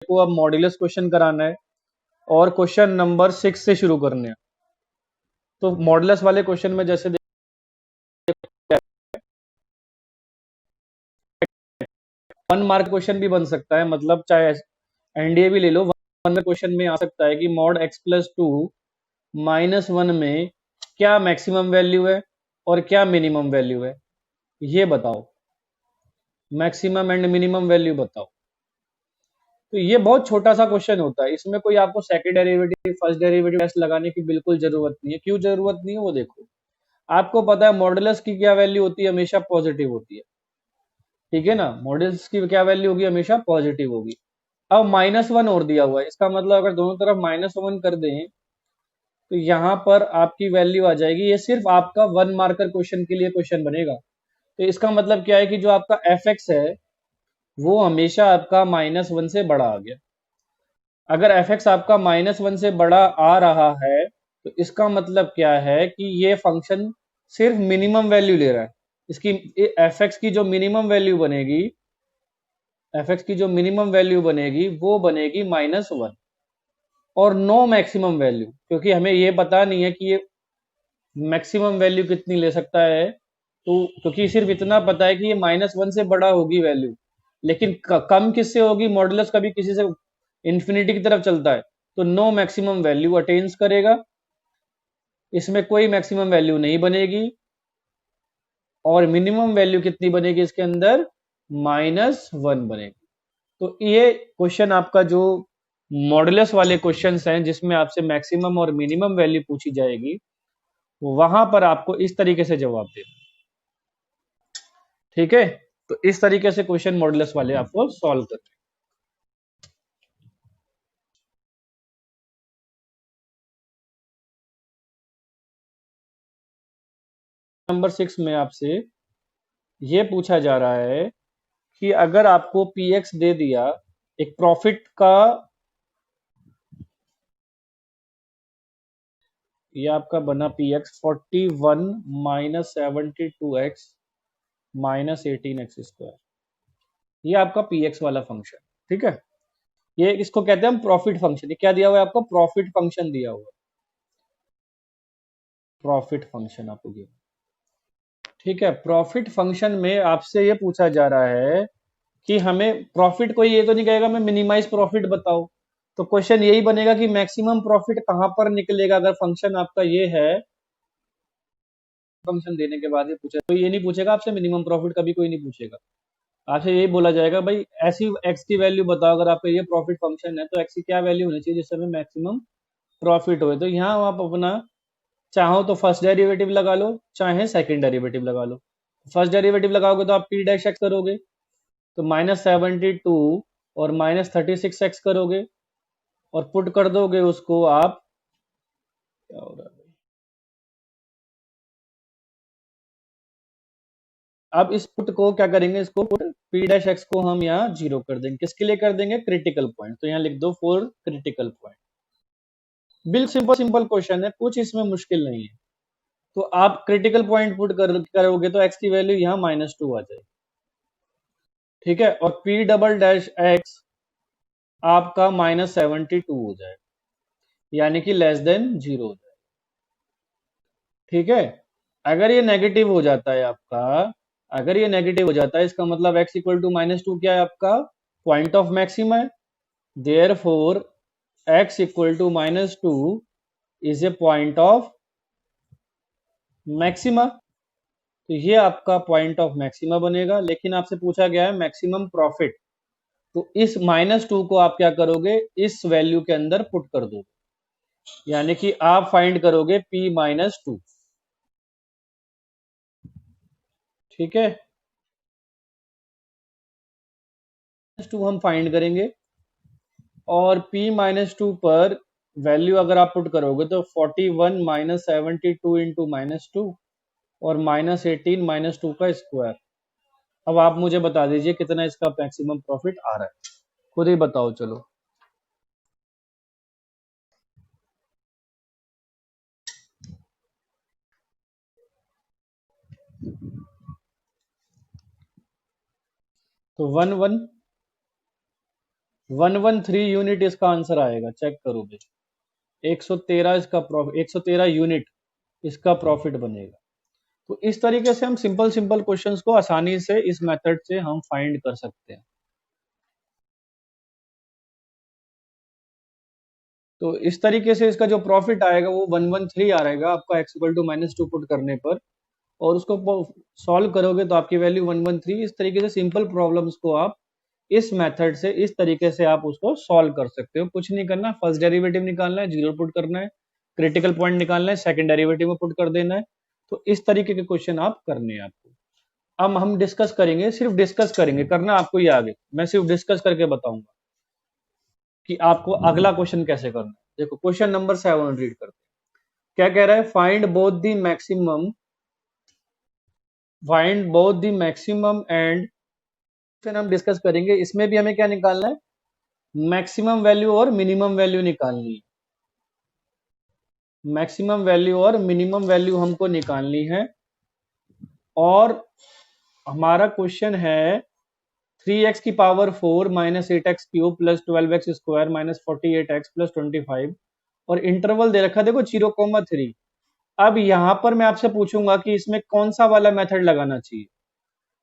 को अब modulus question कराना है और क्वेश्चन नंबर 6 से शुरू करने हैं। तो मॉड्यूलस वाले क्वेश्चन में जैसे 1 मार्क क्वेश्चन भी बन सकता है, मतलब चाहे एनडीए भी ले लो, 1 में क्वेश्चन में आ सकता है कि मॉड x प्लस 2 माइनस 1 में क्या मैक्सिमम वैल्यू है और क्या मिनिमम वैल्यू है, ये बताओ। मैक्सिमम एंड मिनिमम वैल्यू बताओ। तो ये बहुत छोटा सा क्वेश्चन होता है, इसमें कोई आपको second derivative first derivative test लगाने की बिल्कुल जरूरत नहीं है। क्यों जरूरत नहीं है वो देखो। आपको पता है मॉडुलस की क्या वैल्यू होती है, हमेशा पॉजिटिव होती है, ठीक है ना। मॉडुलस की क्या वैल्यू होगी, हमेशा पॉजिटिव होगी। अब -1 और दिया हुआ है, इसका मतलब अगर दोनों तरफ -1 कर दें तो यहां पर आपकी वैल्यू आ जाएगी। ये सिर्फ आपका 1 मार्कर क्वेश्चन के लिए क्वेश्चन बनेगा। तो इसका मतलब क्या है कि जो आपका एफ एक्स है वो हमेशा आपका -1 से बड़ा आ गया। अगर एफ एक्स आपका -1 से बड़ा आ रहा है तो इसका मतलब क्या है कि ये फंक्शन सिर्फ मिनिमम वैल्यू ले रहा है। इसकी एफ एक्स की जो मिनिमम वैल्यू बनेगी, एफ एक्स की जो मिनिमम वैल्यू बनेगी वो बनेगी -1 और नो मैक्सिमम वैल्यू, क्योंकि हमें ये पता नहीं है कि ये मैक्सिमम वैल्यू कितनी ले सकता है। तो क्योंकि सिर्फ इतना पता है कि ये -1 से बड़ा होगी वैल्यू, लेकिन कम किससे होगी, मॉडुलस कभी किसी से इंफिनिटी की तरफ चलता है तो नो मैक्सिमम वैल्यू अटेन्स करेगा, इसमें कोई मैक्सिमम वैल्यू नहीं बनेगी। और मिनिमम वैल्यू कितनी बनेगी इसके अंदर, -1 बनेगी। तो ये क्वेश्चन आपका जो मॉडुलस वाले क्वेश्चंस हैं जिसमें आपसे मैक्सिमम और मिनिमम वैल्यू पूछी जाएगी, वहां पर आपको इस तरीके से जवाब देना, ठीक है। तो इस तरीके से क्वेश्चन मॉडुलस वाले आपको सॉल्व करने। नंबर 6 में आपसे ये पूछा जा रहा है कि अगर आपको px दे दिया, एक प्रॉफिट का, ये आपका बना px 41 -72x -18x², ये आपका px वाला फंक्शन, ठीक है। ये इसको कहते हैं हम प्रॉफिट फंक्शन। ये क्या दिया हुआ है आपको, प्रॉफिट फंक्शन दिया हुआ है, प्रॉफिट फंक्शन आपको दिया, ठीक है। प्रॉफिट फंक्शन में आपसे ये पूछा जा रहा है कि हमें प्रॉफिट, कोई ये तो नहीं कहेगा मैं मिनिमाइज प्रॉफिट बताओ। तो क्वेश्चन यही बनेगा कि मैक्सिमम प्रॉफिट कहां पर निकलेगा। अगर फंक्शन आपका ये है, फंक्शन देने के बाद ये पूछे तो ये नहीं पूछेगा आपसे मिनिमम प्रॉफिट, कभी कोई नहीं पूछेगा। आपसे यही बोला जाएगा भाई ऐसी एक्स की वैल्यू बताओ। अगर आपका ये प्रॉफिट फंक्शन है तो एक्स की क्या वैल्यू होनी चाहिए जिससे हमें मैक्सिमम प्रॉफिट हो। तो यहाँ आप अपना चाहो तो फर्स्ट डेरिवेटिव लगा लो, चाहे सेकंड डेरिवेटिव लगा लो। फर्स्ट डेरिवेटिव लगाओगे तो आप पी डैश एक्स करोगे, तो -72 और -36x करोगे और पुट कर दोगे उसको आप, क्या हो रहा है। अब इस पुट को क्या करेंगे, इसको पुट पी डैश एक्स को हम यहाँ 0 कर देंगे। किसके लिए कर देंगे, क्रिटिकल पॉइंट। तो यहाँ लिख दो फॉर क्रिटिकल पॉइंट। बिल्कुल सिंपल सिंपल क्वेश्चन है, कुछ इसमें मुश्किल नहीं है। तो आप क्रिटिकल पॉइंट पुट करोगे तो एक्स की वैल्यू यहाँ -2 आ जाएगी, ठीक है। और पी डबल डैश एक्स आपका -72 हो जाएगा, यानी कि <<0 हो जाएगा, ठीक है। अगर ये नेगेटिव हो जाता है आपका, अगर ये नेगेटिव हो जाता है इसका मतलब x इक्वल टू -2 क्या है आपका, पॉइंट ऑफ मैक्सिमा है। Therefore x equal to -2 is a point of maxima. तो ये आपका पॉइंट ऑफ मैक्सिमा बनेगा। लेकिन आपसे पूछा गया है मैक्सिमम प्रॉफिट, तो इस -2 को आप क्या करोगे, इस वैल्यू के अंदर पुट कर दोगे, यानी कि आप फाइंड करोगे p-2, ठीक है। -2 हम फाइंड करेंगे और p-2 पर वैल्यू अगर आप पुट करोगे तो 41 -72 इंटू -2 और -18 -2 का स्क्वायर। अब आप मुझे बता दीजिए कितना इसका मैक्सिमम प्रॉफिट आ रहा है, खुद ही बताओ चलो। तो 1 1 113 यूनिट इसका आंसर आएगा, चेक करो भाई। 113 इसका प्रॉफिट, 113 यूनिट इसका प्रॉफिट बनेगा। तो इस तरीके से हम सिंपल सिंपल क्वेश्चंस को आसानी से इस मेथड से हम फाइंड कर सकते हैं। तो इस तरीके से इसका जो प्रॉफिट आएगा वो 113 आ रहेगा आपका x इक्वल टू -2 पुट करने पर, और उसको सॉल्व करोगे तो आपकी वैल्यू 113। इस तरीके से सिंपल प्रॉब्लम्स को आप इस मेथड से, इस तरीके से आप उसको सॉल्व कर सकते हो। कुछ नहीं करना, फर्स्ट डेरिवेटिव निकालना है, जीरो पुट करना है, क्रिटिकल पॉइंट निकालना है, सेकंड डेरिवेटिव में पुट कर देना है। तो इस तरीके के क्वेश्चन आप करने हैं आपको। अब हम डिस्कस करेंगे, सिर्फ डिस्कस करेंगे, करना आपको ही आगे, मैं सिर्फ डिस्कस करके बताऊंगा कि आपको अगला क्वेश्चन कैसे करना है। देखो क्वेश्चन नंबर 7 रीड करते हैं। क्या कह रहा है? Find both the maximum and, फिर हम डिस्कस करेंगे। इसमें भी हमें क्या निकालना है? मैक्सिमम वैल्यू और मिनिमम वैल्यू निकालनी है। मैक्सिमम वैल्यू और मिनिमम वैल्यू हमको निकालनी है। और हमारा क्वेश्चन है 3x की power 4 minus 8x cube plus 12x square minus 48x plus 25, और इंटरवल दे रखा देखो 0,3। अब यहां पर मैं आपसे पूछूंगा कि इसमें कौन सा वाला मेथड लगाना चाहिए।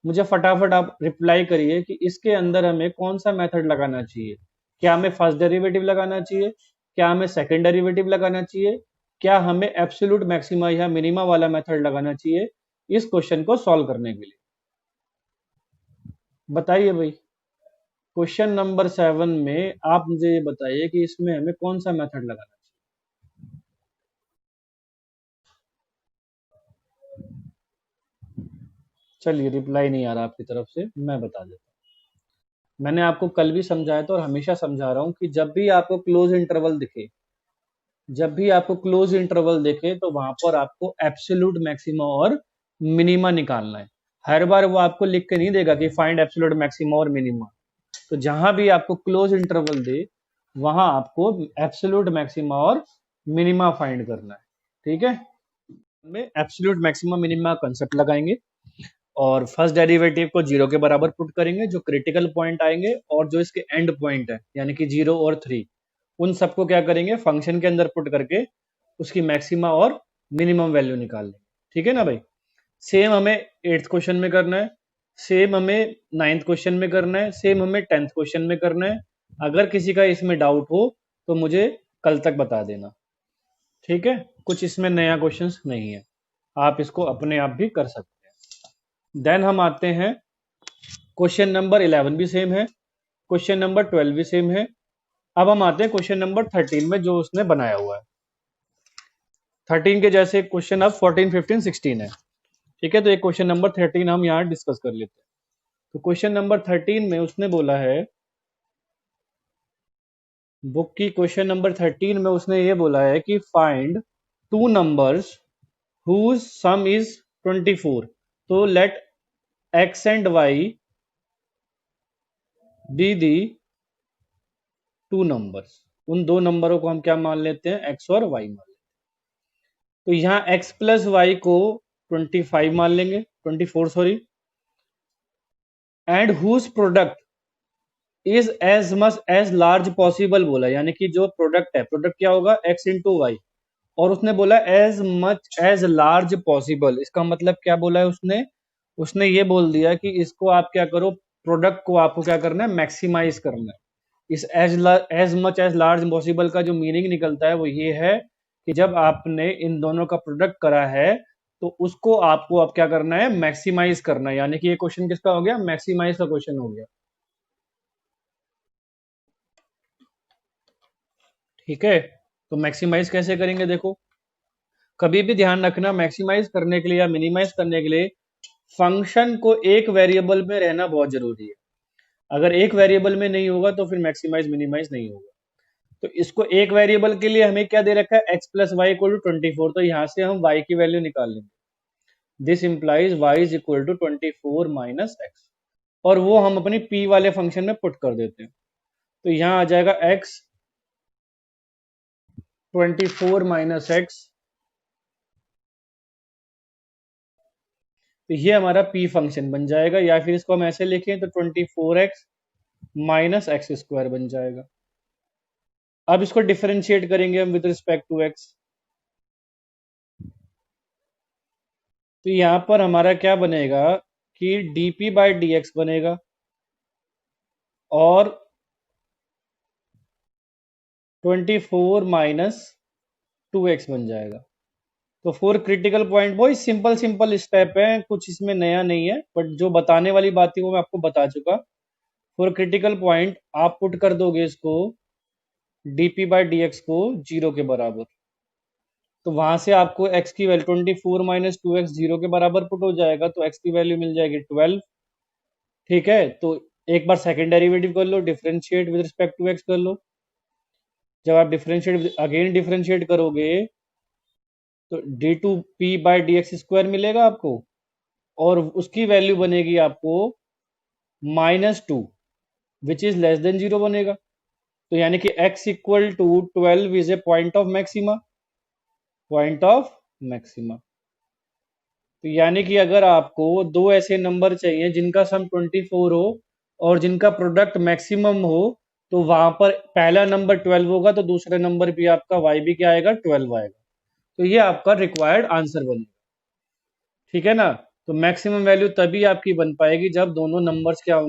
मुझे फटाफट आप रिप्लाई करिए कि इसके अंदर हमें कौन सा मेथड लगाना चाहिए। क्या हमें फर्स्ट डेरिवेटिव लगाना चाहिए? क्या हमें सेकंड डेरिवेटिव लगाना चाहिए? क्या हमें एब्सोल्यूट मैक्सिमा या मिनिमा वाला मेथड लगाना चाहिए इस क्वेश्चन को सॉल्व करने के लिए? बताइए भाई। क्वेश्चन नंबर 7 में आप मुझे ये बताइए कि इसमें हमें कौन सा मेथड लगाना चाहिए। चलिए, रिप्लाई नहीं आ रहा आपकी तरफ से, मैं बता देता हूँ। मैंने आपको कल भी समझाया था और हमेशा समझा रहा हूं कि जब भी आपको क्लोज इंटरवल दिखे तो वहां पर आपको एब्सोल्यूट मैक्सिमा और मिनिमा निकालना है। हर बार वो आपको लिख के नहीं देगा कि फाइंड एब्सोल्यूट मैक्सिमा और मिनिमा। तो जहां भी आपको क्लोज इंटरवल दे वहां आपको एब्सोल्यूट मैक्सिमा और मिनिमा फाइंड करना है। ठीक है, में एब्सोल्यूट मैक्सिमा मिनिमा कंसेप्ट लगाएंगे और फर्स्ट डेरिवेटिव को जीरो के बराबर पुट करेंगे, जो क्रिटिकल पॉइंट आएंगे और जो इसके एंड पॉइंट है यानी कि 0 और 3, उन सबको क्या करेंगे? फंक्शन के अंदर पुट करके उसकी मैक्सिमा और मिनिमम वैल्यू निकाल लेंगे। ठीक है ना भाई? सेम हमें 8th क्वेश्चन में करना है, सेम हमें 9th क्वेश्चन में करना है, सेम हमें 10th क्वेश्चन में करना है। अगर किसी का इसमें डाउट हो तो मुझे कल तक बता देना। ठीक है, कुछ इसमें नया क्वेश्चन नहीं है, आप इसको अपने आप भी कर सकते हैं। देन हम आते हैं, क्वेश्चन नंबर 11 भी सेम है, क्वेश्चन नंबर 12 भी सेम है। अब हम आते हैं क्वेश्चन नंबर 13 में जो उसने बनाया हुआ है। 13 के जैसे क्वेश्चन अब 14, 15, 16 है। ठीक है, तो एक क्वेश्चन नंबर 13 हम यहाँ डिस्कस कर लेते हैं। तो क्वेश्चन नंबर 13 में उसने बोला है, बुक की क्वेश्चन नंबर 13 में उसने ये बोला है कि find two numbers whose sum is 24। तो let x and y be the two numbers. उन दो नंबरों को हम क्या मान लेते हैं? x और y मान लेते हैं। तो यहाँ x प्लस वाई को 25 मान लेंगे, 24 sorry, and whose product is as much as large possible बोला, यानी कि जो प्रोडक्ट है, प्रोडक्ट क्या होगा? x इंटू वाई, और उसने बोला as much as large possible. इसका मतलब क्या बोला है उसने? उसने ये बोल दिया कि इसको आप क्या करो, प्रोडक्ट को आपको क्या करना है? मैक्सिमाइज करना है। इस as much as large possible का जो मीनिंग निकलता है वो ये है कि जब आपने इन दोनों का प्रोडक्ट करा है तो उसको आपको अब क्या करना है? मैक्सिमाइज करना है। यानी कि ये क्वेश्चन किसका हो गया? मैक्सिमाइज का क्वेश्चन हो गया। ठीक है, तो मैक्सिमाइज कैसे करेंगे? देखो, कभी भी ध्यान रखना, मैक्सिमाइज करने के लिए या मिनिमाइज करने के लिए फंक्शन को एक वेरिएबल में रहना बहुत जरूरी है। अगर एक वेरिएबल में नहीं होगा तो फिर मैक्सिमाइज मिनिमाइज नहीं होगा। तो इसको एक वेरिएबल के लिए हमें क्या दे रखा है? x plus Y equal to 24। तो यहां से हम y की वैल्यू निकाल लेंगे। This implies y is equal to 24 minus X, और वो हम अपनी p वाले फंक्शन में पुट कर देते हैं। तो यहां आ जाएगा x 24 माइनस एक्स, तो ये हमारा p फंक्शन बन जाएगा। या फिर इसको हम ऐसे लिखें तो 24x माइनस एक्स स्क्वायर बन जाएगा। अब इसको डिफरेंशिएट करेंगे हम विद रिस्पेक्ट टू एक्स, तो यहां पर हमारा क्या बनेगा कि dp बाई डी एक्स बनेगा और 24 माइनस 2x बन जाएगा। तो फोर क्रिटिकल पॉइंट, वो सिंपल सिंपल स्टेप है, कुछ इसमें नया नहीं है, बट जो बताने वाली बात थी वो मैं आपको बता चुका। फॉर क्रिटिकल पॉइंट आप पुट कर दोगे इसको dp बाई डी एक्स को 0 के बराबर, तो वहां से आपको x की वैल्यू 24 माइनस 2x 0 के बराबर पुट हो जाएगा, तो x की वैल्यू मिल जाएगी 12। ठीक है, तो एक बार सेकेंड डेरिवेटिव कर लो, differentiate with respect to x कर लो। जब आप डिफरेंशिएट अगेन डिफरेंशिएट करोगे तो D two P by D X square मिलेगा आपको, और उसकी वैल्यू बनेगी आपको -2 विच इज लेस देन 0 बनेगा। तो यानी कि x equal to 12 is a point of maxima, point of maxima. तो यानी कि अगर आपको दो ऐसे नंबर चाहिए जिनका सम 24 हो और जिनका प्रोडक्ट मैक्सिमम हो, तो वहां पर पहला नंबर 12 होगा तो दूसरा नंबर भी आपका y भी क्या आएगा, 12 आएगा। तो ये आपका रिक्वायर्ड आंसर बनेगा। ठीक है ना, तो मैक्सिमम वैल्यू तभी आपकी बन पाएगी जब दोनों नंबर्स क्या होंगे,